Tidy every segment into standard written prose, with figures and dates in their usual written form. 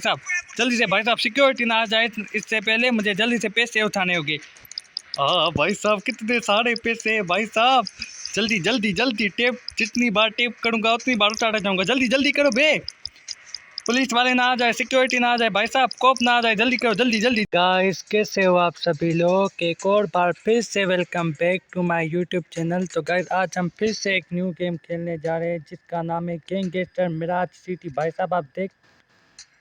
साहब जल्दी से भाई साहब सिक्योरिटी ना आ जाए इससे पहले मुझे जल्दी से पैसे उठाने होंगे। हाँ भाई साहब कितने सारे पैसे हैं भाई साहब, जल्दी जल्दी जल्दी टेप जितनी बार टेप करूँगा उतनी बार उठाता जाऊँगा। जल्दी जल्दी करो बे, पुलिस वाले ना आ जाए, सिक्योरिटी ना आ जाए भाई साहब, कॉप ना आ जाए, जल्दी करो जल्दी जल्दी। गाइस कैसे हो आप सभी लोग, एक और बार फिर से welcome back to my YouTube channel. तो गाइस आज हम फिर से एक न्यू गेम खेलने जा रहे हैं जिसका नाम है गैंगस्टर मिराज सिटी। भाई साहब आप देख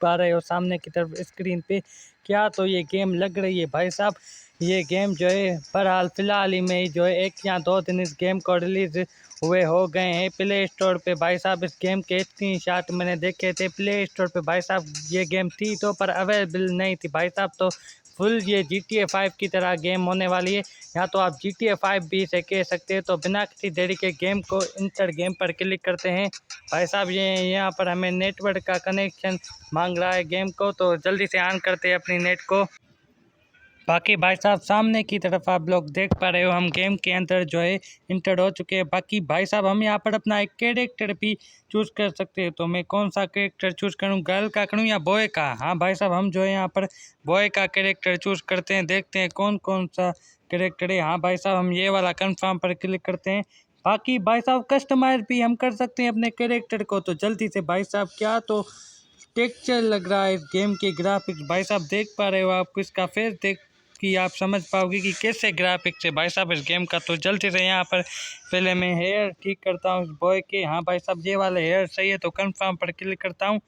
पा रहे हो सामने की तरफ स्क्रीन पे, क्या तो ये गेम लग रही है भाई साहब। ये गेम जो है बहरहाल फ़िलहाल ही में जो है 1 या 2 दिन इस गेम को रिलीज़ हुए हो गए हैं प्ले स्टोर पे। भाई साहब इस गेम के स्क्रीनशॉट मैंने देखे थे प्ले स्टोर पे भाई साहब, ये गेम थी तो पर अवेलेबल नहीं थी भाई साहब। तो फुल ये GTA 5 की तरह गेम होने वाली है, या तो आप GTA 5 भी इसे कह सकते हैं। तो बिना किसी देरी के गेम को इंटर गेम पर क्लिक करते हैं भाई साहब। ये यहाँ पर हमें नेटवर्क का कनेक्शन मांग रहा है गेम को, तो जल्दी से ऑन करते हैं अपनी नेट को। बाकी भाई साहब सामने की तरफ आप लोग देख पा रहे हो हम गेम के अंदर जो है इंटर हो चुके हैं। बाकी भाई साहब हम यहाँ पर अपना एक कैरेक्टर भी चूज़ कर सकते हैं, तो मैं कौन सा कैरेक्टर चूज़ करूँ, गर्ल का करूँ या बॉय का। हाँ भाई साहब हम जो है यहाँ पर बॉय का कैरेक्टर चूज़ करते हैं, देखते हैं कौन कौन सा कैरेक्टर है। हाँ भाई साहब हम ये वाला कन्फर्म पर क्लिक करते हैं। बाकी भाई साहब कस्टमाइज भी हम कर सकते हैं अपने कैरेक्टर को, तो जल्दी से भाई साहब क्या तो टेक्सचर लग रहा है इस गेम के ग्राफिक्स भाई साहब देख पा रहे हो आप, इसका फेस देख कि आप समझ पाओगे कि कैसे ग्राफिक्स है भाई साहब इस गेम का। तो जल्दी से यहाँ पर पहले मैं हेयर ठीक करता हूँ इस बॉय के। हाँ भाई साहब ये वाले हेयर सही है, तो कंफर्म पर क्लिक करता हूँ।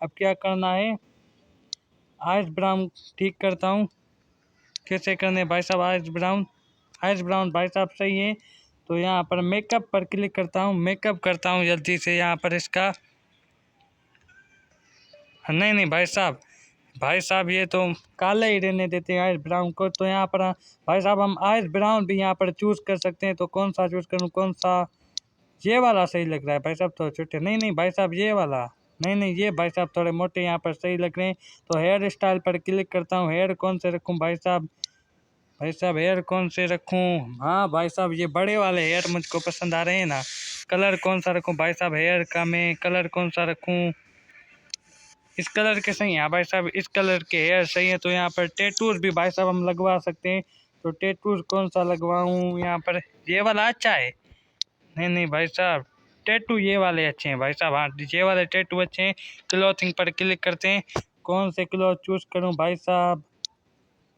अब क्या करना है, आइस ब्राउन ठीक करता हूँ। कैसे करने भाई साहब आइस ब्राउन भाई साहब सही है। तो यहाँ पर मेकअप पर क्लिक करता हूँ, मेकअप करता हूँ जल्दी से यहाँ पर इसका। नहीं भाई साहब ये तो काला ही रहने देते हैं आइस ब्राउन को। तो यहाँ पर भाई साहब हम आइस ब्राउन भी यहाँ पर चूज़ कर सकते हैं, तो कौन सा चूज़ करूँ, कौन सा, ये वाला सही लग रहा है भाई साहब, तो छोटे नहीं भाई साहब ये वाला नहीं ये भाई साहब थोड़े मोटे यहाँ पर सही लग रहे हैं। तो हेयर स्टाइल पर क्लिक करता हूँ, हेयर कौन से रखूँ भाई साहब हेयर कौन से रखूँ। हाँ भाई साहब ये बड़े वाले हेयर मुझको पसंद आ रहे हैं ना। कलर कौन सा रखूँ भाई साहब, हेयर का मैं कलर कौन सा रखूँ, इस कलर के सही हैं भाई साहब, इस कलर के हेयर सही है। तो यहाँ पर टैटूज भी भाई साहब हम लगवा सकते हैं, तो टैटूज कौन सा लगवाऊँ यहाँ पर, ये वाला अच्छा है। नहीं भाई साहब टैटू ये वाले अच्छे हैं भाई साहब, हाँ ये वाले टैटू अच्छे हैं। क्लॉथिंग पर क्लिक करते हैं, कौन से क्लॉथ चूज़ करूँ भाई साहब,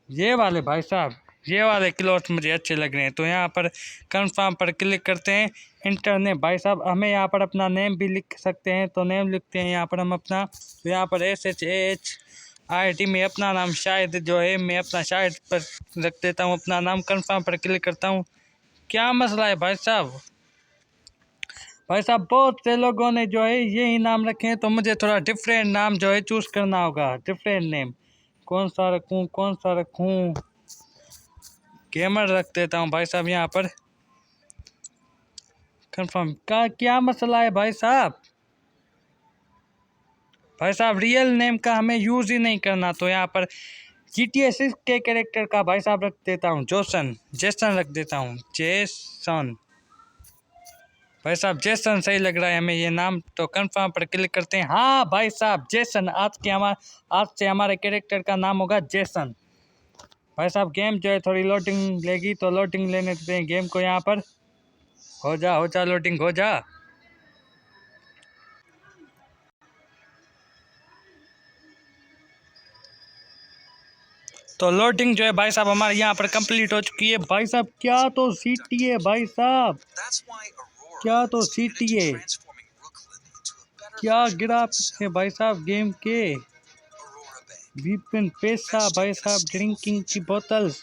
ये वाले भाई साहब ये वाले क्लॉथ मुझे अच्छे लग रहे हैं। तो यहाँ पर कंफर्म पर क्लिक करते हैं, इंटर नेम भाई साहब हमें यहाँ पर अपना नेम भी लिख सकते हैं, तो नेम लिखते हैं यहाँ पर हम अपना। तो यहाँ पर SHID में अपना नाम शायद जो है मैं अपना शायद पर रख देता हूँ अपना नाम। कंफर्म पर क्लिक करता हूँ। क्या मसला है भाई साहब बहुत से लोगों ने जो है यही नाम रखे हैं, तो मुझे थोड़ा डिफरेंट नाम जो है चूज़ करना होगा, डिफरेंट नेम कौन सा रखूँ, गेमर रख देता हूँ भाई साहब यहाँ पर। कंफर्म का क्या मसला है भाई साहब रियल नेम का हमें यूज़ ही नहीं करना। तो यहाँ पर GTA 6 के कैरेक्टर का भाई साहब रख देता हूँ जेसन रख देता हूँ, जेसन भाई साहब जेसन सही लग रहा है हमें ये नाम। तो कंफर्म पर क्लिक करते हैं। हाँ भाई साहब जेसन आज से हमारे कैरेक्टर का नाम होगा जेसन। भाई साहब गेम जो है थोड़ी लोडिंग लेगी, तो लोडिंग लेने देते हैं गेम को। यहाँ पर हो जा लोडिंग हो जा। तो लोडिंग जो है भाई साहब हमारे यहाँ पर कंप्लीट हो चुकी है भाई साहब। क्या तो सिटी है भाई साहब, क्या तो सिटी है, क्या ग्राफिक्स है भाई साहब गेम के, वीपन पैसा भाई साहब, ड्रिंकिंग की बोतल्स,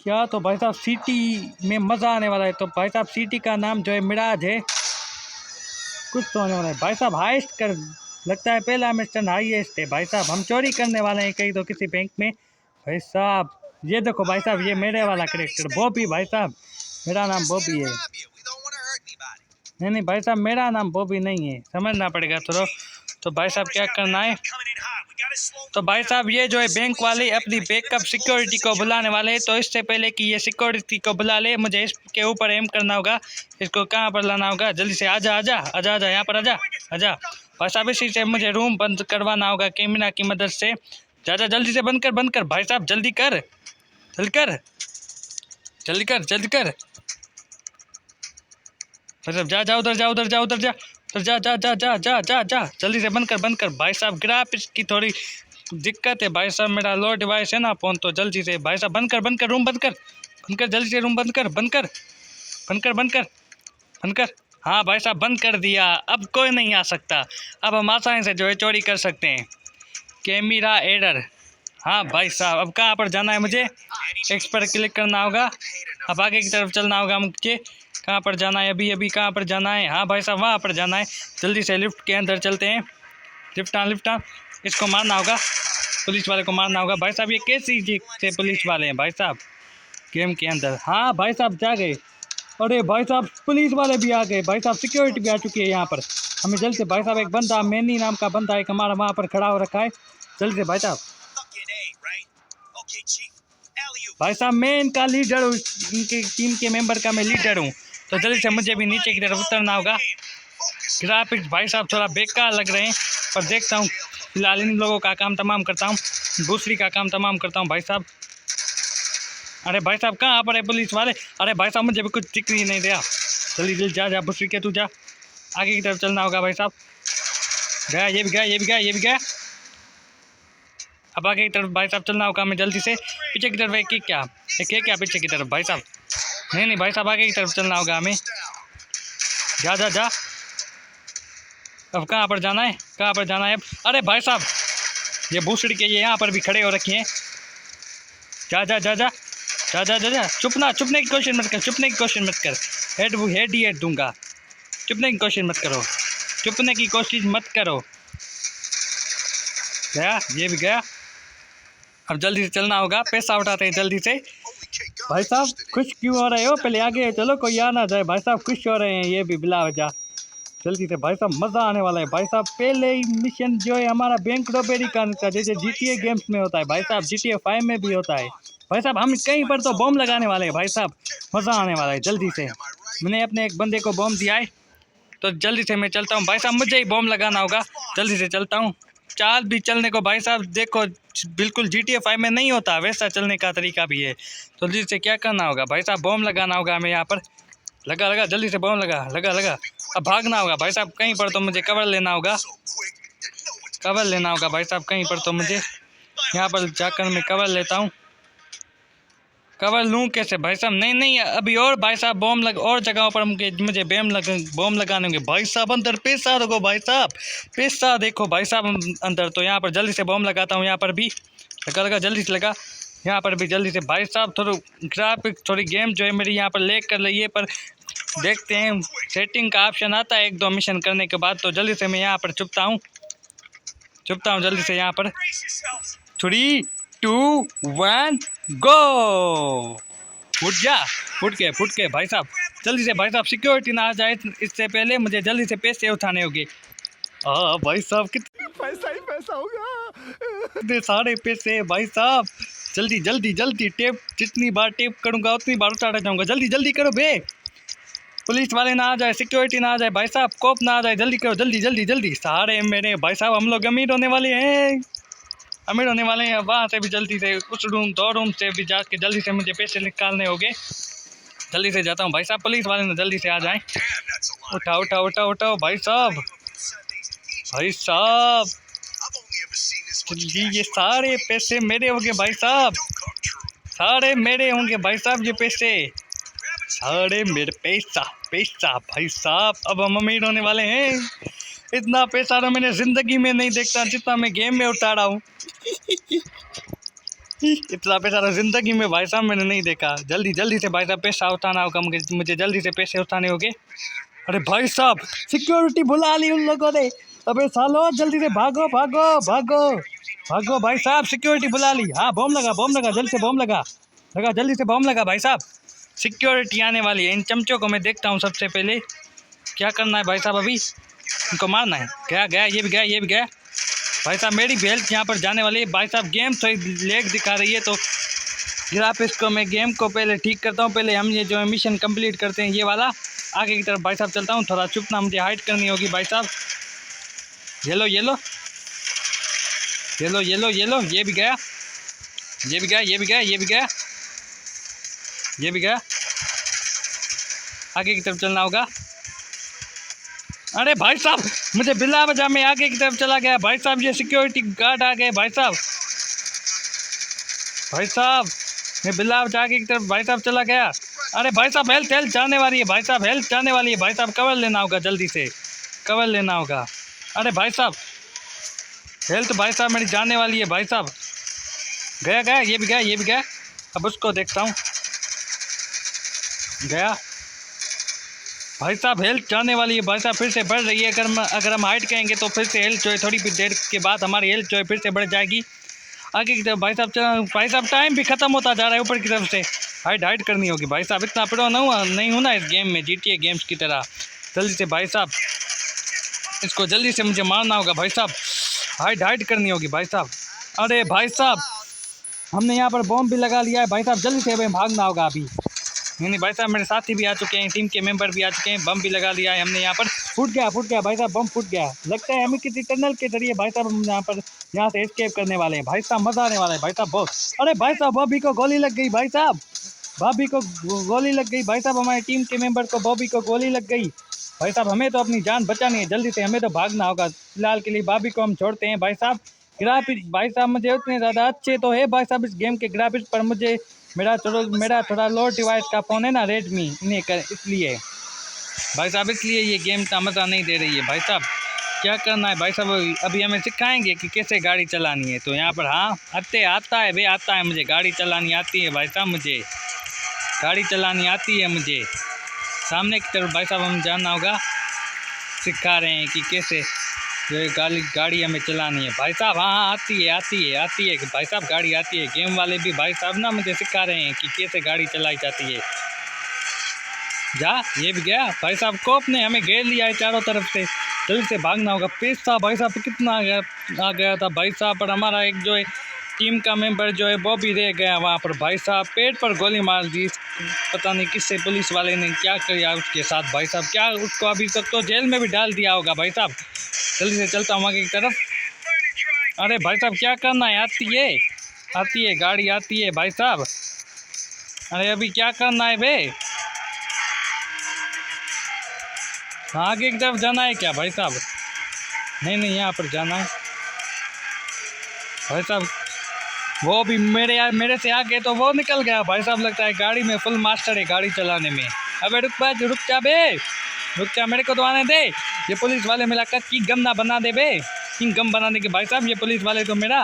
क्या तो भाई साहब सिटी में मज़ा आने वाला है। तो भाई साहब सिटी का नाम जो है मिराज है, कुछ तो होने वाला है भाई साहब। हाइस्ट कर लगता है पहला मिशन हाईएस्ट है भाई साहब, हम चोरी करने वाले हैं कहीं तो किसी बैंक में भाई साहब। ये देखो भाई साहब ये मेरे वाला कैरेक्टर बॉबी भाई साहब, मेरा नाम बॉबी है। नहीं भाई साहब मेरा नाम बॉबी नहीं है, समझना पड़ेगा थोड़ा। तो भाई साहब क्या करना है, तो भाई साहब ये जो है बैंक वाले अपनी बैकअप सिक्योरिटी को बुलाने वाले हैं, तो इससे पहले कि ये सिक्योरिटी को बुला ले मुझे इसके ऊपर एम करना होगा। इसको कहाँ पर लाना होगा, जल्दी से आजा यहाँ पर आजा। भाई साहब इसी से मुझे रूम बंद करवाना होगा कैमरा की मदद से। ज़्यादा जल्दी से बंद कर भाई साहब, जल्दी कर जल्दी कर जल्दी कर जल्दी कर भाई साहब। जा जा उधर जा उधर जा उधर जा उधर जा जा जा जा जा जा जा जल्दी से बंद कर भाई साहब। ग्राफिक्स की थोड़ी दिक्कत है भाई साहब, मेरा लो डिवाइस है ना फ़ोन, तो जल्दी से भाई साहब बंद कर रूम बंद कर जल्दी से रूम बंद कर। हाँ भाई साहब बंद कर दिया, अब कोई नहीं आ सकता, अब हम आसानी से जो है चोरी कर सकते हैं। Camera error. हाँ भाई साहब अब कहाँ पर जाना है मुझे? एक्स पर क्लिक करना होगा, अब आगे की तरफ चलना होगा मुझे। कहाँ पर जाना है अभी कहाँ पर जाना है? हाँ भाई साहब वहाँ पर जाना है। जल्दी से लिफ्ट के अंदर चलते हैं। Lift on. इसको मारना होगा, पुलिस वाले को मारना होगा। भाई साहब ये कैसी जी से पुलिस वाले हैं भाई साहब गेम के अंदर? हाँ भाई साहब जा गए। अरे भाई साहब पुलिस वाले भी आ गए भाई साहब, सिक्योरिटी भी आ चुकी है यहाँ पर। हमें जल्दी से भाई साहब, एक बंदा मैनी नाम का बंदा एक हमारा वहाँ पर खड़ा हो रखा है। जल्दी से भाई साहब मैं इनका लीडर हूँ, इनके टीम के मेंबर का मैं लीडर हूँ, तो जल्दी से मुझे भी नीचे की तरफ उतरना होगा। ग्राफिक्स भाई साहब थोड़ा बेकार लग रहे हैं, पर देखता हूँ फिलहाल इन लोगों का काम तमाम करता हूँ, दूसरी का काम तमाम करता हूँ भाई साहब। अरे भाई साहब कहाँ पर है पुलिस वाले? अरे भाई साहब मुझे भी कुछ दिख ही नहीं रहा। जल्दी जा बुसरी के तू जा, आगे की तरफ चलना होगा भाई साहब। गया ये भी गया। अब आगे की तरफ भाई साहब चलना होगा हमें जल्दी से। पीछे की तरफ एक क्या पीछे की तरफ भाई साहब? नहीं भाई साहब आगे की तरफ चलना होगा हमें। जा अब कहाँ पर जाना है अब? अरे भाई साहब ये भूसड़ी के ये यहाँ पर भी खड़े हो रखे हैं। जा चुपने की कोशिश मत कर। हेड दूंगा। चुपने की कोशिश मत करो। गया ये भी गया। अब जल्दी से चलना होगा, पैसा उठाते हैं जल्दी से। भाई साहब खुश क्यों हो रहे हो? पहले आगे चलो, कोई आ ना जाए। भाई साहब खुश हो रहे हैं ये भी बिला वजह। जल्दी से भाई साहब मज़ा आने वाला है भाई साहब। पहले ही मिशन जो है हमारा बैंक रॉबरी का जैसे GTA गेम्स में होता है भाई साहब, GTA 5 में भी होता है भाई साहब। हम कहीं पर तो बम लगाने वाले हैं भाई साहब, मज़ा आने वाला है। जल्दी से मैंने अपने एक बंदे को बम दिया है, तो जल्दी से मैं चलता हूँ भाई साहब, मुझे ही बम लगाना होगा। जल्दी से चलता हूँ। चाल भी चलने को भाई साहब देखो बिल्कुल GTA 5 में नहीं होता, वैसा चलने का तरीका भी है। तो जल्दी से क्या करना होगा भाई साहब? बम लगाना होगा हमें यहाँ पर। लगा जल्दी से बम लगा। अब भागना होगा भाई साहब, कहीं पर तो मुझे कवर लेना होगा भाई साहब। कहीं पर तो मुझे यहाँ पर जाकर मैं कवर लेता हूँ। कवर लूँ कैसे भाई साहब? नहीं अभी और भाई साहब और जगहों पर मुझे बम लगाने होंगे भाई साहब। अंदर पैसा देखो भाई साहब, पैसा देखो भाई साहब अंदर। तो यहाँ पर जल्दी से बम लगाता हूँ। यहाँ पर भी लगा जल्दी से लगा। यहाँ पर भी जल्दी से भाई साहब। थोड़ी गेम जो है मेरी यहाँ पर लेग कर रही है, पर देखते हैं सेटिंग का ऑप्शन आता है 1-2 मिशन करने के बाद। तो जल्दी से मैं यहाँ पर छुपता हूँ जल्दी से यहाँ पर। 3, 2, 1 गो। फुट के भाई साहब। जल्दी से भाई साहब सिक्योरिटी ना आ जाए इससे पहले मुझे जल्दी से पैसे उठाने होंगे। भाई साहब कितने पैसा होगा, सारे पैसे भाई साहब। जल्दी टेप, जितनी बार टेप करूँगा उतनी बार उठाता जाऊँगा। जल्दी करो बे, पुलिस वाले ना आ जाए, सिक्योरिटी ना आ जाए भाई साहब, कोप ना आ जाए। जल्दी करो जल्दी। सारे मेरे भाई साहब हम लोग अमीर होने वाले हैं। वहाँ से भी जल्दी से उस रूम 2 रूम से भी जाके जल्दी से मुझे पैसे निकालने होंगे। जल्दी से जाता हूँ भाई साहब, पुलिस वाले ना जल्दी से आ जाएं। उठाओ भाई साहब ये सारे पैसे मेरे होंगे भाई साहब, ये पैसे सारे मेरे। पैसा भाई साहब, अब हम अमीर होने वाले हैं। इतना पैसा तो मैंने ज़िंदगी में नहीं देखता जितना मैं गेम में उठा रहा हूँ। इतना पैसा तो ज़िंदगी में भाई साहब मैंने नहीं देखा। जल्दी से भाई साहब पैसा उठाना होगा मुझे जल्दी से पैसे उठाने होंगे। अरे भाई साहब सिक्योरिटी बुला ली उन लोगों ने। अबे सालो जल्दी से भागो भाई साहब, सिक्योरिटी बुला ली। हाँ बम लगा जल्दी से बम लगा जल्दी से बम लगा भाई साहब। सिक्योरिटी आने वाली है। इन चमचों को मैं देखता हूँ सबसे पहले क्या करना है भाई साहब। अभी इनको मारना है। गया ये भी गया भाई साहब। मेरी बेल्ट यहाँ पर जाने वाली है भाई साहब। गेम थोड़ी लेग दिखा रही है, तो ग्राफिक्स को मैं गेम को पहले ठीक करता हूँ। पहले हम ये जो मिशन कंप्लीट करते हैं ये वाला। आगे की तरफ भाई साहब चलता हूँ। थोड़ा चुपना मुझे हाइड करनी होगी भाई साहब। Yellow yellow yellow yellow yellow, ये भी गया, ये भी गया, ये भी गया, ये भी गया, ये भी गया। आगे की तरफ चलना होगा। अरे भाई साहब, मुझे बिला बजा में आगे की तरफ चला गया भाई साहब। ये सिक्योरिटी गार्ड आ गए भाई साहब। भाई साहब मैं बिला बजा आगे की तरफ भाई साहब चला गया। अरे भाई साहब हेल्थ हेल्थ जाने वाली है भाई साहब, हेल्थ जाने वाली है भाई साहब। कवर लेना होगा, जल्दी से कवर लेना होगा। अरे भाई साहब हेल्थ भाई साहब मेरी जाने वाली है भाई साहब। गया गया, ये भी गया, ये भी गया। अब उसको देखता हूँ। गया भाई साहब, हेल्थ जाने वाली है भाई साहब, फिर से बढ़ रही है। अगर हम हाइट कहेंगे तो फिर से हेल्थ जो है थोड़ी देर के बाद हमारी हेल्थ जो है फिर से बढ़ जाएगी। आगे की तरफ भाई साहब टाइम भी ख़त्म होता जा रहा है। ऊपर की तरफ से हाइट करनी होगी भाई साहब। इतना प्रो नहीं हूँ ना इस गेम में, GTA गेम्स की तरह। जल्दी से भाई साहब इसको जल्दी से मुझे मारना होगा भाई साहब। हाइट करनी होगी भाई साहब। अरे भाई साहब हमने यहाँ पर बॉम्ब भी लगा लिया है भाई साहब, जल्दी से हमें भागना होगा अभी। नहीं भाई साहब मेरे साथी भी आ चुके हैं, टीम के मेंबर भी आ चुके हैं। बम भी लगा लिया है हमने यहाँ पर। फूट गया भाई साहब, बम फूट गया। लगता है हमें किसी टनल के जरिए भाई साहब हम यहाँ से एस्केप करने वाले हैं भाई साहब। मजा आने वाला है भाई साहब बहुत। अरे भाई साहब बॉबी को गोली लग गई भाई साहब, बॉबी को गोली लग गई भाई साहब। हमारे टीम के मेंबर को बॉबी को गोली लग गई भाई साहब। हमें तो अपनी जान बचानी है, जल्दी से हमें तो भागना होगा। फिलहाल के लिए बॉबी को हम छोड़ते हैं भाई साहब। ग्राफिक्स भाई साहब मुझे उतने ज़्यादा अच्छे तो है भाई साहब इस गेम के ग्राफिक्स, पर मुझे मेरा थोड़ा लो डिवाइस का फ़ोन है ना, रेडमी, इसलिए भाई साहब इसलिए ये गेम का मज़ा नहीं दे रही है भाई साहब। क्या करना है भाई साहब, अभी हमें सिखाएंगे कि कैसे गाड़ी चलानी है। तो यहाँ पर हाँ आता है मुझे गाड़ी चलानी आती है भाई साहब, मुझे गाड़ी चलानी आती है मुझे। सामने की तरफ भाई साहब हम जाना होगा, सिखा रहे हैं कि कैसे जो है गाड़ी हमें चलानी है भाई साहब। हाँ आती है भाई साहब, गाड़ी आती है। गेम वाले भी भाई साहब ना मुझे सिखा रहे हैं कि कैसे गाड़ी चलाई जाती है। जा ये भी गया भाई साहब, कोप ने हमें घेर लिया है चारों तरफ से, जल्दी से भागना होगा। पेस्ता भाई साहब कितना आ गया था भाई साहब, पर हमारा एक जो है टीम का मेंबर जो है वो भी रह गया वहाँ पर भाई साहब। पेट पर गोली मार दी, पता नहीं किससे पुलिस वाले ने क्या किया उसके साथ भाई साहब। क्या उसको अभी तक तो जेल में भी डाल दिया होगा भाई साहब। जल्दी से चलता हूँ आगे की तरफ। अरे भाई साहब क्या करना है, आती है गाड़ी आती है भाई साहब। अरे अभी क्या करना है बे, आगे की तरफ जाना है क्या भाई साहब? नहीं यहाँ पर जाना है भाई साहब। वो भी मेरे से आगे तो वो निकल गया भाई साहब, लगता है गाड़ी में फुल मास्टर है गाड़ी चलाने में। अबे रुक जा, मेरे को तो आने दे। ये पुलिस वाले मेरा की गम ना बना दे बे, किंग गम बनाने के भाई साहब। ये पुलिस वाले तो मेरा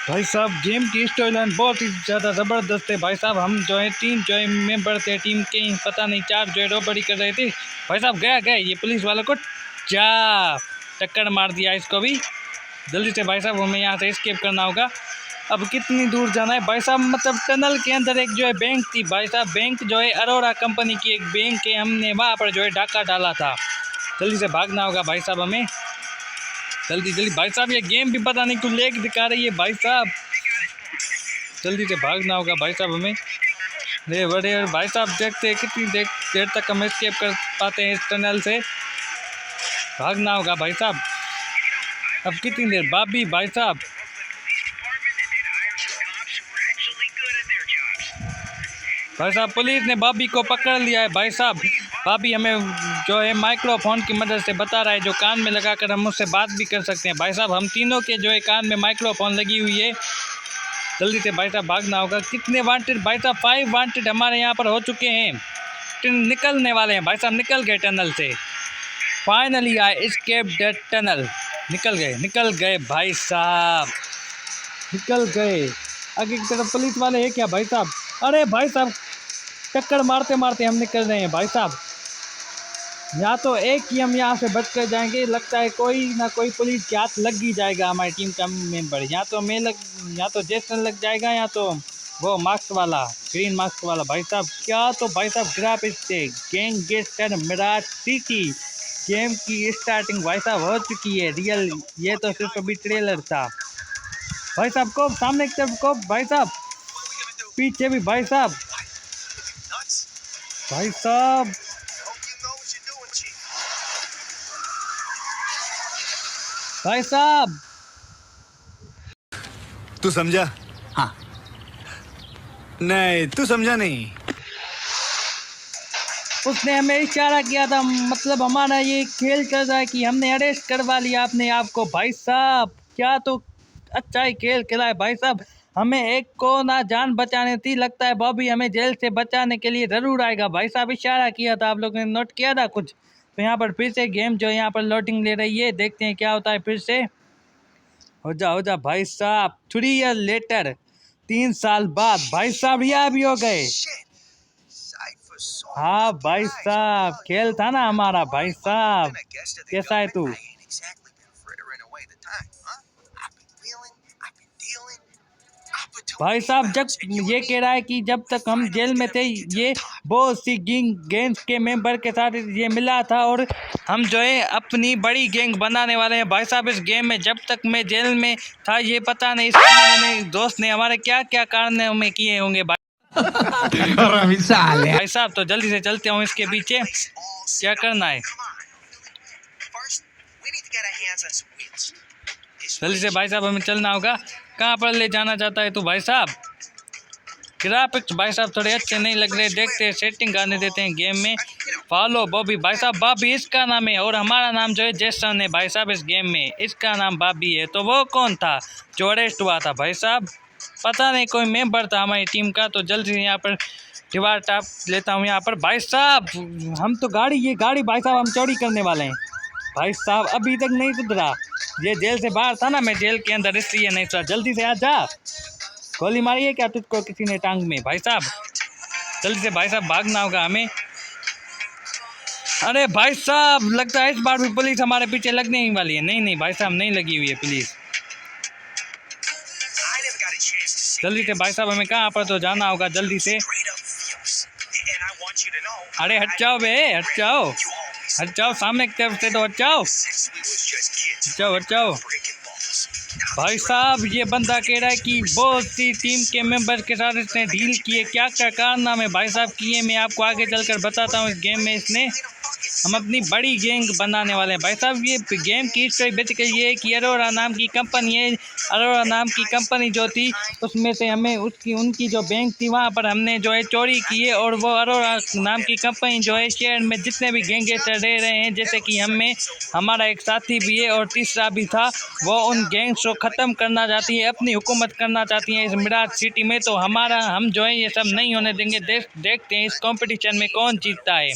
भाई साहब गेम की स्टोरी लाइन बहुत ही ज़्यादा ज़बरदस्त है भाई साहब। हम जो है 3 जो है मेंबर थे टीम के, पता नहीं 4 जो है रोबड़ी कर रहे थे भाई साहब। गया ये पुलिस वालों को जा टक्कर मार दिया इसको भी। जल्दी से भाई साहब हमें यहाँ से एस्केप करना होगा। अब कितनी दूर जाना है भाई साहब, मतलब टनल के अंदर एक जो है बैंक थी भाई साहब, बैंक जो है अरोरा कंपनी की एक बैंक है, हमने वहाँ पर जो है डाका डाला था। जल्दी से भागना होगा भाई साहब हमें, जल्दी भाई साहब। ये गेम भी पता नहीं क्यों लेग दिखा रही है भाई साहब, जल्दी से भागना होगा भाई साहब हमें। अरे बड़े भाई साहब देखते हैं कितनी देर तक हम एस्केप कर पाते हैं इस टनल से। भागना होगा भाई साहब, अब कितनी देर बाबी भाई साहब। भाई साहब पुलिस ने बॉबी को पकड़ लिया है भाई साहब। बॉबी हमें जो है माइक्रोफोन की मदद से बता रहा है, जो कान में लगाकर हम उससे बात भी कर सकते हैं भाई साहब। हम तीनों के जो है कान में माइक्रोफोन लगी हुई है। जल्दी से भाई साहब भागना होगा। कितने वांटेड भाई साहब, 5 वांटेड हमारे यहाँ पर हो चुके हैं, निकलने वाले हैं भाई साहब। निकल गए टनल से, finally I escape that tunnel. निकल गए भाई साहब, निकल गए। आगे की तरफ पुलिस वाले हैं क्या भाई साहब? अरे भाई साहब टक्कर मारते मारते हम निकल रहे हैं भाई साहब। या तो एक ही हम यहाँ से बच कर जाएंगे, लगता है कोई ना कोई पुलिस के हाथ लग ही जाएगा हमारी टीम का मेंबर। या तो जेसन लग जाएगा, या तो वो मास्क वाला, ग्रीन मास्क वाला भाई साहब। क्या तो भाई साहब ग्राफिक्स से गैंगस्टर मिराज सिटी गेम की स्टार्टिंग भाई साहब हो चुकी है रियल। ये तो सिर्फ अभी ट्रेलर था भाई साहब। को सामने की तरफ को भाई साहब, पीछे भी भाई साहब। भाई साहब। तू समझा? हाँ। नहीं, तू समझा नहीं। उसने हमें इशारा किया था, मतलब हमारा ये खेल चल रहा है कि हमने अरेस्ट करवा लिया अपने आप को। भाई साहब क्या तो अच्छा ही खेल खेला है भाई साहब। हमें एक को ना जान बचाने थी, लगता है बॉबी हमें जेल से बचाने के लिए ज़रूर आएगा। भाई साहब इशारा किया था, आप लोगों ने नोट किया था कुछ? तो यहाँ पर फिर से गेम जो यहाँ पर लोडिंग ले रही है, देखते हैं क्या होता है फिर से। हो जा भाई साहब। 3 ईयर लेटर, 3 साल बाद भाई साहब रिहा भी हो गए। हाँ भाई साहब, खेल था ना हमारा। भाई साहब कैसा है तू? भाई साहब जब ये कह रहा है कि जब तक हम जेल में थे ये बहुत सी गैंग्स के मेंबर के साथ ये मिला था, और हम जो है अपनी बड़ी गैंग बनाने वाले हैं भाई साहब इस गेम में। जब तक मैं जेल में था ये पता नहीं इसने दोस्त ने हमारे क्या क्या कारण में किए होंगे भाई भाई साहब। तो जल्दी से चलते हूँ इसके पीछे, क्या करना है जल्दी से भाई साहब हमें चलना होगा। कहाँ पर ले जाना चाहता है तू भाई साहब? ग्राफिक्स भाई साहब थोड़े अच्छे नहीं लग रहे, देखते हैं सेटिंग करने देते हैं गेम में। फॉलो बॉबी भाई साहब, बॉबी इसका नाम है और हमारा नाम जो है जेसन है भाई साहब इस गेम में। इसका नाम बॉबी है। तो वो कौन था जो अरेस्ट हुआ था भाई साहब? पता नहीं, कोई मेंबर था हमारी टीम का। तो जल्दी से यहाँ पर दीवार टाप लेता हूँ यहाँ पर। भाई साहब हम तो ये गाड़ी भाई साहब हम चोरी करने वाले हैं। भाई साहब अभी तक नहीं सुधरा, ये जेल से बाहर था ना, मैं जेल के अंदर इसलिए नहीं सुधरा। जल्दी से आ जा। गोली मारी है क्या तुझको किसी ने टांग में? भाई साहब जल्दी से भाई साहब भागना होगा हमें। अरे भाई साहब लगता है इस बार भी पुलिस हमारे पीछे लगने ही वाली है। नहीं भाई साहब नहीं लगी हुई है पुलिस। जल्दी से भाई साहब हमें कहाँ पर तो जाना होगा जल्दी से। अरे हट जाओ बे, हट जाओ सामने की तरफ से तो हट जाओ हट जाओ। भाई साहब ये बंदा कह रहा है कि बहुत सी टीम के मेंबर के साथ इसने डील किए, क्या क्या कारनामे भाई साहब किए मैं आपको आगे चलकर बताता हूँ। इस गेम में इसने हम अपनी बड़ी गैंग बनाने वाले हैं भाई साहब। ये गेम की स्टोरी बेसिकली ये है कि अरोरा नाम की कंपनी है। अरोरा नाम की कंपनी जो थी उसमें से हमें उनकी जो बैंक थी वहाँ पर हमने जो है चोरी की है, और वो अरोरा नाम की कंपनी जो है शहर में जितने भी गैंगस्टर रह रहे हैं, जैसे कि हमारा एक साथी भी है और तीसरा भी था, वो उन गैंग्स को ख़त्म करना चाहती है, अपनी हुकूमत करना चाहती है इस मिराज सिटी में। तो हम जो है ये सब नहीं होने देंगे। देखते हैं इस कंपटीशन में कौन जीतता है,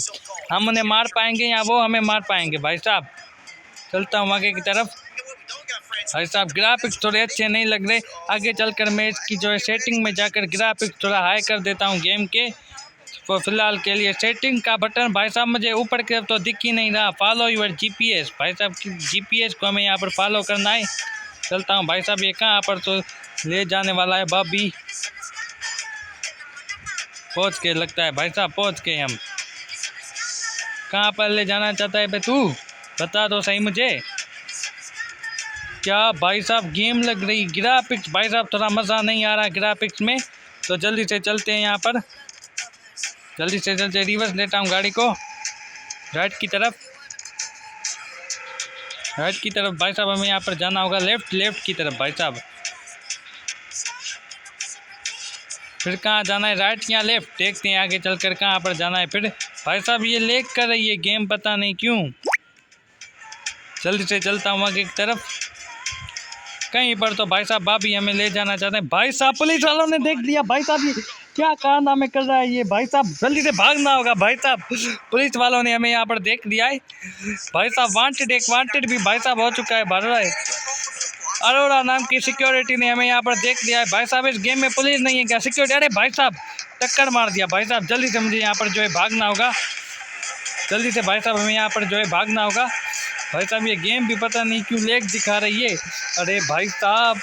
हम उन्हें मार पाएंगे या वो हमें मार पाएंगे। भाई साहब चलता हूँ आगे की तरफ। भाई साहब ग्राफिक्स थोड़े अच्छे नहीं लग रहे, आगे चलकर मैं इसकी जो है सेटिंग में जाकर ग्राफिक्स थोड़ा हाई कर देता हूँ गेम के। तो फिलहाल के लिए सेटिंग का बटन भाई साहब मुझे ऊपर की तरफ तो दिख ही नहीं रहा। फॉलो यूर जीपीएस भाई साहब, जीपीएस को हमें यहाँ पर फॉलो करना है। चलता हूँ भाई साहब, ये कहाँ पर तो ले जाने वाला है बॉबी। पहुँच के लगता है भाई साहब, पहुँच के हम। कहाँ पर ले जाना चाहता है बे तू, बता दो सही मुझे। क्या भाई साहब गेम लग रही ग्राफिक्स भाई साहब थोड़ा मज़ा नहीं आ रहा ग्राफिक्स में। तो जल्दी से चलते हैं यहाँ पर, जल्दी से रिवर्स लेता हूँ गाड़ी को राइट की तरफ भाई साहब। हमें यहाँ पर जाना होगा लेफ्ट की तरफ भाई साहब। फिर कहाँ जाना है, राइट या लेफ्ट? देखते हैं आगे चलकर कहाँ पर जाना है फिर। भाई साहब ये लेग कर रही है गेम, पता नहीं क्यों। जल्दी से चलता हूँ आगे की तरफ। कहीं पर तो भाई साहब भाभी हमें ले जाना चाहते हैं। भाई साहब पुलिस वालों ने देख लिया। भाई साहब ये क्या कारनामे कर रहा है ये? भाई साहब जल्दी से भागना होगा भाई साहब, पुलिस वालों ने हमें यहाँ पर देख लिया है। भाई साहब वांटेड भी भाई साहब हो चुका है, भर रहा है। अरोरा नाम की सिक्योरिटी ने हमें यहाँ पर देख लिया है। भाई साहब इस गेम में पुलिस नहीं है क्या, सिक्योरिटी? अरे भाई साहब टक्कर मार दिया भाई साहब। जल्दी से मुझे यहाँ पर जो है भागना होगा, जल्दी से भाई साहब हमें यहाँ पर जो है भागना होगा। भाई साहब ये गेम भी पता नहीं क्यों लेग दिखा रही है। अरे भाई साहब,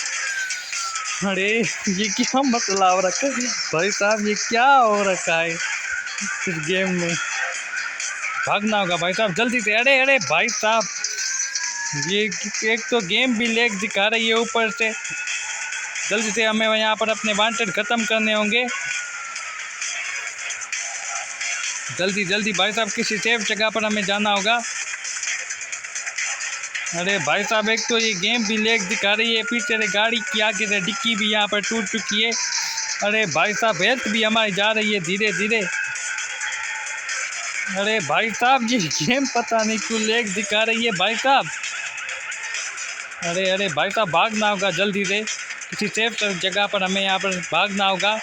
अरे ये क्या मसला हो रखा है भाई साहब, ये क्या हो रखा है इस गेम में? भागना होगा भाई साहब जल्दी से। अरे भाई साहब ये एक तो गेम भी लेग दिखा रही है ऊपर से। जल्दी से हमें यहाँ पर अपने वांटेड ख़त्म करने होंगे। जल्दी भाई साहब किसी सेफ जगह पर हमें जाना होगा। अरे भाई साहब, एक तो ये गेम भी लेग दिखा रही है, पीछे से गाड़ी की आगे से डिक्की भी यहाँ पर टूट चुकी है। अरे भाई साहब, हेल्थ भी हमारी जा रही है धीरे धीरे। अरे भाई साहब, ये गेम पता नहीं क्यों लेग दिखा रही है भाई साहब। अरे अरे भाई साहब, भागना होगा जल्दी से, किसी सेफ जगह पर हमें यहाँ पर भागना होगा।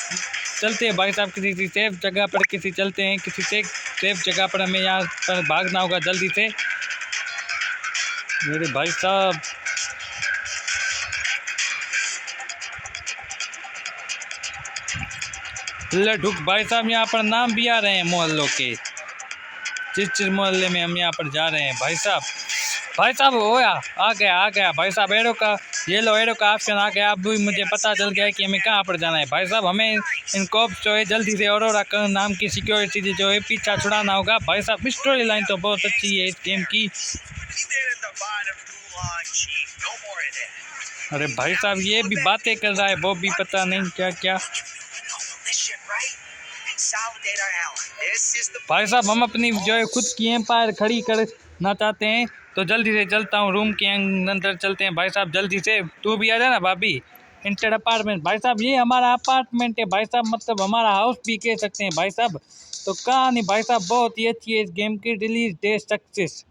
चलते हैं भाई साहब, किसी सेफ जगह पर चलते हैं, किसी सेफ जगह पर हमें यहाँ पर भागना होगा जल्दी से। मेरे भाई साहब, ढुक भाई साहब, यहाँ पर नाम भी आ रहे हैं मोहल्लों के, जिस मोहल्ले में हम यहाँ पर जा रहे हैं भाई साहब। भाई साहब होया, आ गया भाई साहब, एरो का ये लो, एरो का ऑप्शन आ गया। अब भी मुझे पता चल गया है कि हमें कहाँ पर जाना है भाई साहब। हमें इन कॉप्स जो है जल्दी से औरोरा नाम की सिक्योरिटी जो है पीछा छुड़ाना होगा भाई साहब। स्टोरी लाइन तो बहुत अच्छी है इस गेम की। अरे भाई साहब, ये भी बातें कर रहा है, वो भी पता नहीं क्या क्या। भाई साहब, हम अपनी जो है खुद की एम्पायर खड़ी करना चाहते हैं, तो जल्दी से चलता हूँ रूम के अंदर चलते हैं भाई साहब। जल्दी से तू भी आ जाना भाभी। इंटर अपार्टमेंट भाई साहब, ये हमारा अपार्टमेंट है भाई साहब, मतलब हमारा हाउस भी कह सकते हैं भाई साहब। तो कहानी भाई साहब बहुत ही अच्छी है इस गेम की। रिलीज डे सक्सेस,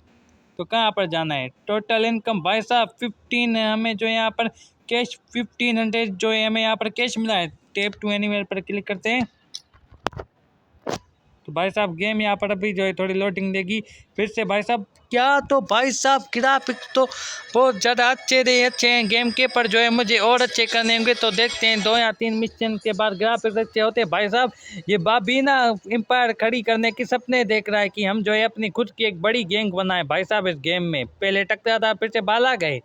तो कहाँ पर जाना है? टोटल इनकम भाई साहब 15 है, हमें जो यहाँ पर कैश 1500 जो है हमें यहाँ पर कैश मिला है। टेप टू एनीवेयर पर क्लिक करते हैं, तो भाई साहब गेम यहाँ पर अभी जो है थोड़ी लोडिंग देगी फिर से भाई साहब। क्या तो भाई साहब ग्राफिक्स तो बहुत ज़्यादा अच्छे हैं गेम के, पर जो है मुझे और अच्छे करने होंगे। तो देखते हैं 2 या 3 मिशन के बाद ग्राफिक्स अच्छे होते हैं भाई साहब। ये भाभी ना एम्पायर खड़ी करने के सपने देख रहा है कि हम जो है अपनी खुद की एक बड़ी गैंग बनाए भाई साहब। इस गेम में पहले टकरा था, फिर से बाला गए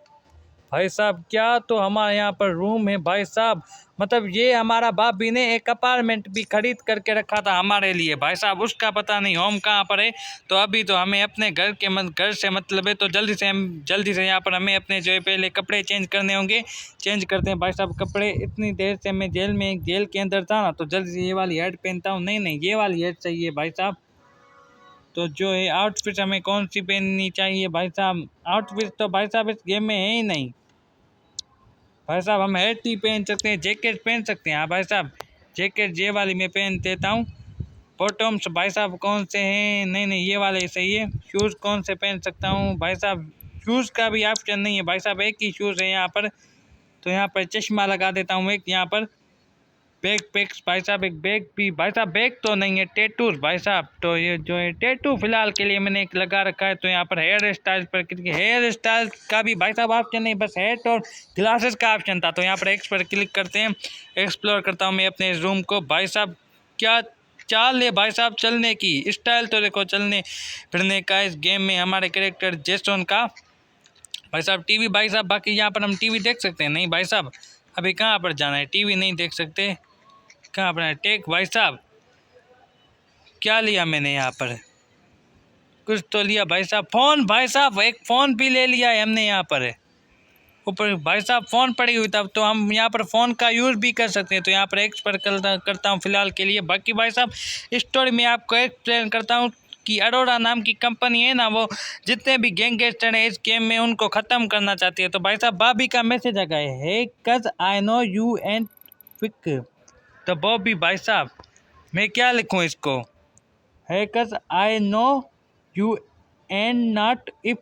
भाई साहब। क्या तो हमारे यहाँ पर रूम है भाई साहब, मतलब ये हमारा भाभी ने एक अपार्टमेंट भी खरीद करके रखा था हमारे लिए भाई साहब। उसका पता नहीं होम कहाँ पर है। तो अभी तो हमें अपने घर से मतलब है, तो जल्दी से यहाँ पर हमें अपने जो है पहले कपड़े चेंज करने होंगे। चेंज करते हैं भाई साहब कपड़े। इतनी देर से मैं जेल के अंदर था ना, तो जल्दी से ये वाली हेड पहनता हूँ। नहीं, ये वाली हेड चाहिए भाई साहब। तो जो है आउटफिट हमें कौन सी पहननी चाहिए भाई साहब? आउटफिट तो भाई साहब इस गेम में है ही नहीं भाई साहब। हम हेड ही पहन सकते हैं, जैकेट पहन सकते हैं। हाँ भाई साहब, जैकेट ये वाली मैं पहन देता हूँ। बॉटम्स भाई साहब कौन से हैं? नहीं, ये वाले सही है। शूज़ कौन से पहन सकता हूँ भाई साहब? शूज़ का भी ऑप्शन नहीं है भाई साहब, एक ही शूज़ है यहाँ पर। तो यहाँ पर चश्मा लगा देता हूँ एक। यहाँ पर बैग पैक्स भाई साहब, एक बैग भी भाई साहब। बैग तो नहीं है, टैटूज भाई साहब। तो ये जो है टैटू फिलहाल के लिए मैंने एक लगा रखा है। तो यहाँ पर हेयर स्टाइल पर हेयर स्टाइल का भी भाई साहब ऑप्शन नहीं, बस हेड और ग्लासेस का ऑप्शन था। तो यहाँ पर एक्स पर क्लिक करते हैं, एक्सप्लोर करता हूँ मैं अपने इस रूम को भाई साहब। क्या चाल है भाई साहब चलने की, स्टाइल तो देखो चलने फिरने का इस गेम में हमारे कैरेक्टर जेसन का भाई साहब। टीवी भाई साहब, बाकी यहाँ पर हम टीवी देख सकते हैं? नहीं भाई साहब, अभी कहाँ पर जाना है? टीवी नहीं देख सकते, कहाँ पर है? टेक भाई साहब, क्या लिया मैंने यहाँ पर? कुछ तो लिया भाई साहब। फ़ोन भाई साहब, एक फ़ोन भी ले लिया है हमने यहाँ पर ऊपर भाई साहब। फ़ोन पड़ी हुई तब तो हम यहाँ पर फ़ोन का यूज़ भी कर सकते हैं। तो यहाँ पर एक्सप्लेन करता हूँ फिलहाल के लिए। बाकी भाई साहब स्टोरी में आपको एक्सप्लेन करता हूँ कि अरोरा नाम की कंपनी है ना, वो जितने भी गैंगस्टर हैं इस गेम में उनको ख़त्म करना चाहती है। तो भाई साहब भाभी का मैसेज आ गया है, cause I know you and quick. तो बॉबी भाई साहब, मैं क्या लिखूँ इसको? है cause I know you and not if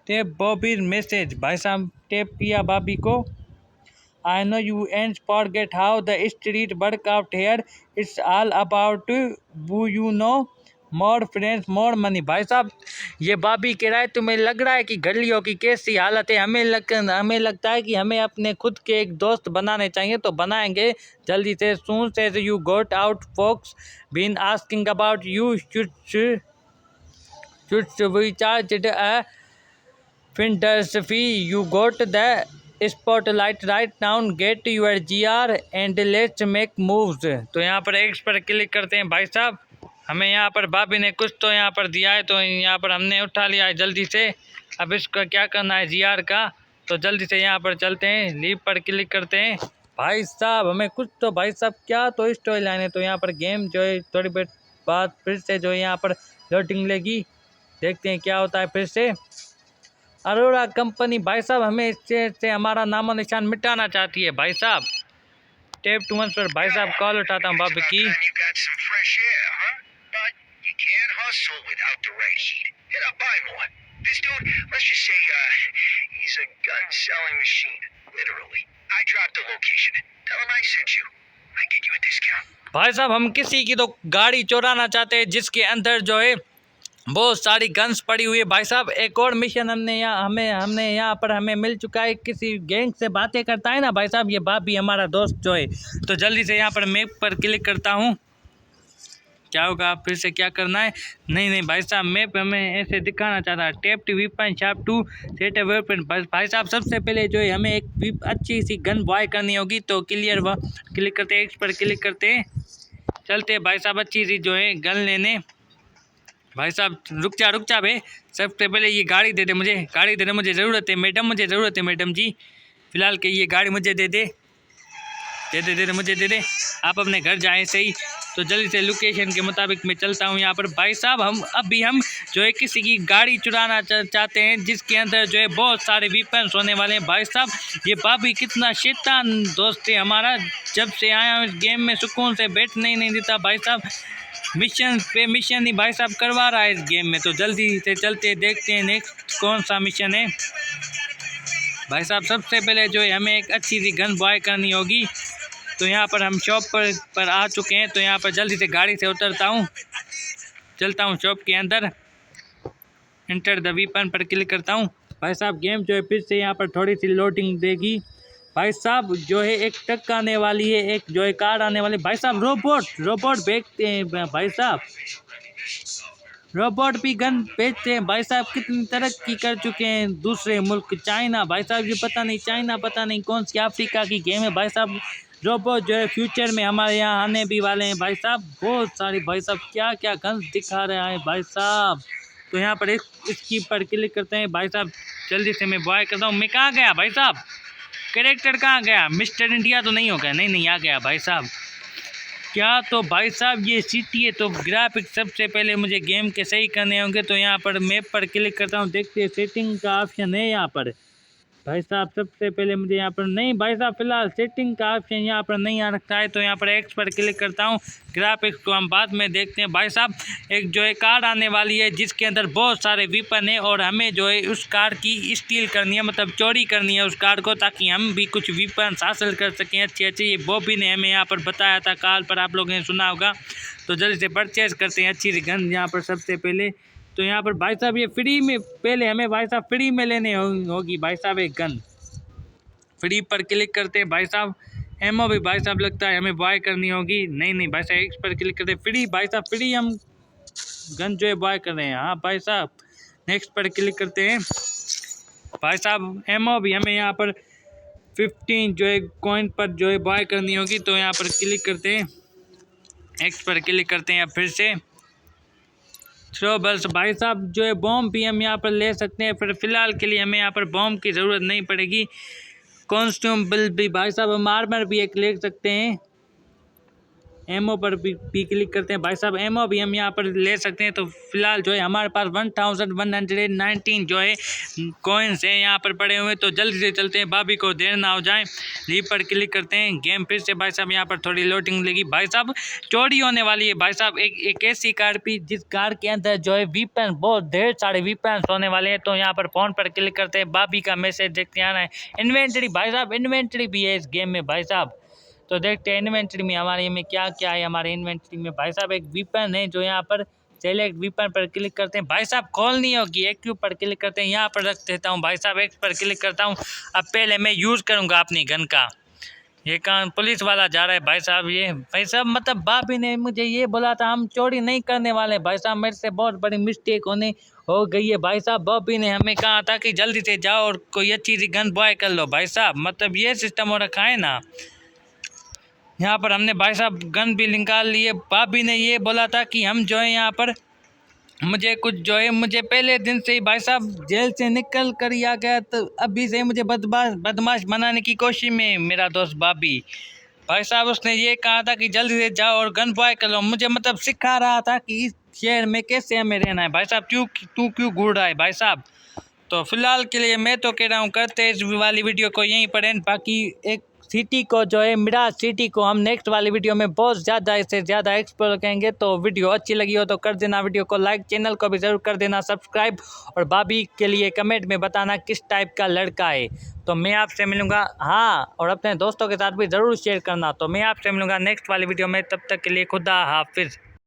tape बॉबी मैसेज भाई साहब। टेप किया भाभी को। I know you and forget how the street work out here, it's all about who you know, more friends more money. भाई साहब ये भाभी कह रहा है, तुम्हें लग रहा है कि घड़ियों की कैसी हालत है? हमें लगता है कि हमें अपने खुद के एक दोस्त बनाने चाहिए, तो बनाएंगे जल्दी से। Soon say you got out folks been asking about you, should we charge a finder's fee, you got the spotlight right now, get your GR and let's make moves. तो यहाँ पर एक्स पर क्लिक करते हैं भाई साहब। हमें यहाँ पर भाभी ने कुछ तो यहाँ पर दिया है, तो यहाँ पर हमने उठा लिया है जल्दी से। अब इसका क्या करना है GR का, तो जल्दी से यहाँ पर चलते हैं, लीव पर क्लिक करते हैं भाई साहब। हमें कुछ तो भाई साहब क्या तो स्टोरी लाइन है। तो यहाँ पर गेम जो है थोड़ी देर बाद फिर से जो है यहाँ पर लोडिंग लेगी, देखते हैं क्या होता है फिर से। अरोड़ा कंपनी भाई साहब हमें इससे से हमारा नामो निशान मिटाना चाहती है भाई साहब। टेप टू वन पर भाई साहब कॉल उठाता हूँ बाबू की। भाई साहब हम किसी की तो गाड़ी चुराना चाहते हैं जिसके अंदर जो है बहुत सारी गन्स पड़ी हुई है भाई साहब। एक और मिशन हमने यहाँ पर हमें मिल चुका है। किसी गैंग से बातें करता है ना भाई साहब ये बाबी हमारा दोस्त जो है। तो जल्दी से यहाँ पर मैप पर क्लिक करता हूँ। क्या होगा फिर से क्या करना है? नहीं भाई साहब मैप हमें ऐसे दिखाना चाहता है। Tape to weapon sharp to set weapon. भाई साहब सबसे पहले जो है हमें एक अच्छी सी गन बॉय करनी होगी। तो क्लियर व क्लिक करते हैं, एक्स पर क्लिक करते हैं, चलते भाई साहब अच्छी सी जो है गन लेने। भाई साहब रुक जा बे, सबसे पहले ये गाड़ी दे दे मुझे, गाड़ी दे दे, मुझे ज़रूरत है मैडम, मुझे ज़रूरत है मैडम जी। फ़िलहाल के ये गाड़ी मुझे दे दे मुझे दे दे। आप अपने घर जाएं सही। तो जल्दी से लोकेशन के मुताबिक मैं चलता हूँ यहाँ पर। भाई साहब हम जो है किसी की गाड़ी चुराना चाहते हैं जिसके अंदर जो है बहुत सारे वेपन्स होने वाले हैं। भाई साहब ये बाबी कितना शैतान दोस्त है हमारा, जब से आया हूँ इस गेम में सुकून से बैठने ही नहीं देता भाई साहब। मिशन पे मिशन ही भाई साहब करवा रहा है इस गेम में। तो जल्दी से चलते देखते हैं नेक्स्ट कौन सा मिशन है। भाई साहब सबसे पहले जो है हमें एक अच्छी सी गन बॉय करनी होगी। तो यहाँ पर हम शॉप पर आ चुके हैं। तो यहाँ पर जल्दी से गाड़ी से उतरता हूँ, चलता हूँ शॉप के अंदर, इंटर द वीपन पर क्लिक करता हूँ। भाई साहब गेम जो है फिर से यहाँ पर थोड़ी सी लोडिंग देगी। भाई साहब जो है एक ट्रक आने वाली है, एक जो है कार आने वाली है। भाई साहब रोबोट बेचते हैं भाई साहब, रोबोट भी गन बेचते हैं भाई साहब। कितनी तरक्की कर चुके हैं दूसरे मुल्क चाइना। भाई साहब ये पता नहीं चाइना पता नहीं कौन सी अफ्रीका की गेम है भाई साहब। रोबोट जो है फ्यूचर में हमारे यहाँ आने भी वाले हैं भाई साहब। बहुत सारी भाई साहब क्या क्या गन्स दिखा रहा है भाई साहब। तो यहाँ पर इसकी पर क्लिक करते हैं भाई साहब। जल्दी से मैं बॉय करता हूँ। मैं कहाँ गया भाई साहब, कैरेक्टर कहाँ गया? मिस्टर इंडिया तो नहीं होगा? नहीं आ गया भाई साहब। क्या तो भाई साहब ये सिटी है। तो ग्राफिक सबसे पहले मुझे गेम के सही करने होंगे। तो यहाँ पर मैप पर क्लिक करता हूँ, देखते हैं सेटिंग का ऑप्शन है यहाँ पर। भाई साहब सबसे पहले मुझे यहाँ पर नहीं भाई साहब फिलहाल सेटिंग का ऑप्शन यहाँ पर नहीं आ रखा है। तो यहाँ पर एक्स पर क्लिक करता हूँ। ग्राफिक्स को हम बाद में देखते हैं। भाई साहब एक जो है कार आने वाली है जिसके अंदर बहुत सारे वेपन है और हमें जो है उस कार की स्टील करनी है, मतलब चोरी करनी है उस कार को, ताकि हम भी कुछ वेपन हासिल कर सकें अच्छे। ये बॉबी ने हमें यहाँ पर बताया था कॉल पर, आप लोगों ने सुना होगा। तो जल्दी से परचेज करते हैं अच्छी सी गन यहाँ पर सबसे पहले। तो यहाँ पर भाई साहब ये फ्री में पहले हमें भाई साहब फ्री में लेने होगी भाई साहब एक गन। फ्री पर क्लिक करते हैं भाई साहब। एमओ भी भाई साहब लगता है हमें बॉय करनी होगी। नहीं भाई साहब एक्स पर क्लिक करते हैं। फ्री भाई साहब फ्री हम गन जो है बॉय कर रहे हैं। हाँ भाई साहब नेक्स्ट पर क्लिक करते हैं। भाई साहब एमओ भी हमें यहाँ पर 15 जो है कॉइन पर जो है बॉय करनी होगी। तो यहाँ पर क्लिक करते हैं, एक्स पर क्लिक करते हैं। फिर से थ्रोबल्स भाई साहब जो है बॉम्ब भी हम यहाँ पर ले सकते हैं। फिर फिलहाल के लिए हमें यहाँ पर बॉम्ब की ज़रूरत नहीं पड़ेगी। कॉन्स्ट्यूमेबल भी भाई साहब हम आर्मर भी एक ले सकते हैं। एमओ पर भी क्लिक करते हैं भाई साहब। एमओ भी हम यहाँ पर ले सकते हैं। तो फिलहाल जो है हमारे पास 1119 जो है कॉइन्स हैं यहाँ पर पड़े हुए। तो जल्दी से चलते हैं, भाभी को देर ना हो जाए। लीव पर क्लिक करते हैं। गेम फिर से भाई साहब यहाँ पर थोड़ी लोडिंग लगी। भाई साहब चोरी होने वाली है भाई साहब एक ऐसी कार भी जिस कार के अंदर जो है वीपन बहुत ढेर सारे वीपन होने वाले हैं। तो यहाँ पर फ़ोन पर क्लिक करते हैं, भाभी का मैसेज देखते आ रहा है। इन्वेंट्री भाई साहब इन्वेंट्री भी है इस गेम में भाई साहब। तो देखते हैं इन्वेंट्री में हमारे में क्या क्या है। हमारे इन्वेंट्री में भाई साहब एक वीपन है जो यहाँ पर सेलेक्ट वीपन पर क्लिक करते हैं भाई साहब खोलनी होगी। एक्यू पर क्लिक करते हैं, यहाँ पर रख देता हूँ भाई साहब। एक्स पर क्लिक करता हूँ। अब पहले मैं यूज़ करूँगा अपनी गन का। ये कहाँ पुलिस वाला जा रहा है भाई साहब। ये भाई साहब मतलब भाभी ने मुझे ये बोला था हम चोरी नहीं करने वाले भाई साहब। मेरे से बहुत बड़ी मिस्टेक हो गई है भाई साहब। भाभी ने हमें कहा था कि जल्दी से जाओ और कोई अच्छी सी गन बॉय कर लो भाई साहब। मतलब ये सिस्टम हो रखा है ना। यहाँ पर हमने भाई साहब गन भी निकाल लिए। भाभी ने ये बोला था कि हम जो है यहाँ पर मुझे कुछ जो है मुझे पहले दिन से ही भाई साहब जेल से निकल कर ही आ गया। तो अभी से मुझे बदमाश बनाने की कोशिश में मेरा दोस्त भाभी भाई साहब उसने ये कहा था कि जल्दी से जाओ और गन बॉय कर लो। मुझे मतलब सिखा रहा था कि इस शहर में कैसे हमें रहना है भाई साहब। तू क्यों घूर रहा है भाई साहब। तो फिलहाल के लिए मैं तो कह रहा हूँ करते हैं इस वाली वीडियो को यहीं पर एंड। बाकी एक सिटी को जो है मिराज सिटी को हम नेक्स्ट वाली वीडियो में बहुत ज़्यादा इससे ज़्यादा एक्सप्लोर करेंगे। तो वीडियो अच्छी लगी हो तो कर देना वीडियो को लाइक, चैनल को भी ज़रूर कर देना सब्सक्राइब, और भाभी के लिए कमेंट में बताना किस टाइप का लड़का है। तो मैं आपसे मिलूँगा, हाँ, और अपने दोस्तों के साथ भी ज़रूर शेयर करना। तो मैं आपसे मिलूँगा नेक्स्ट वाली वीडियो में, तब तक के लिए खुदा हाफिज़।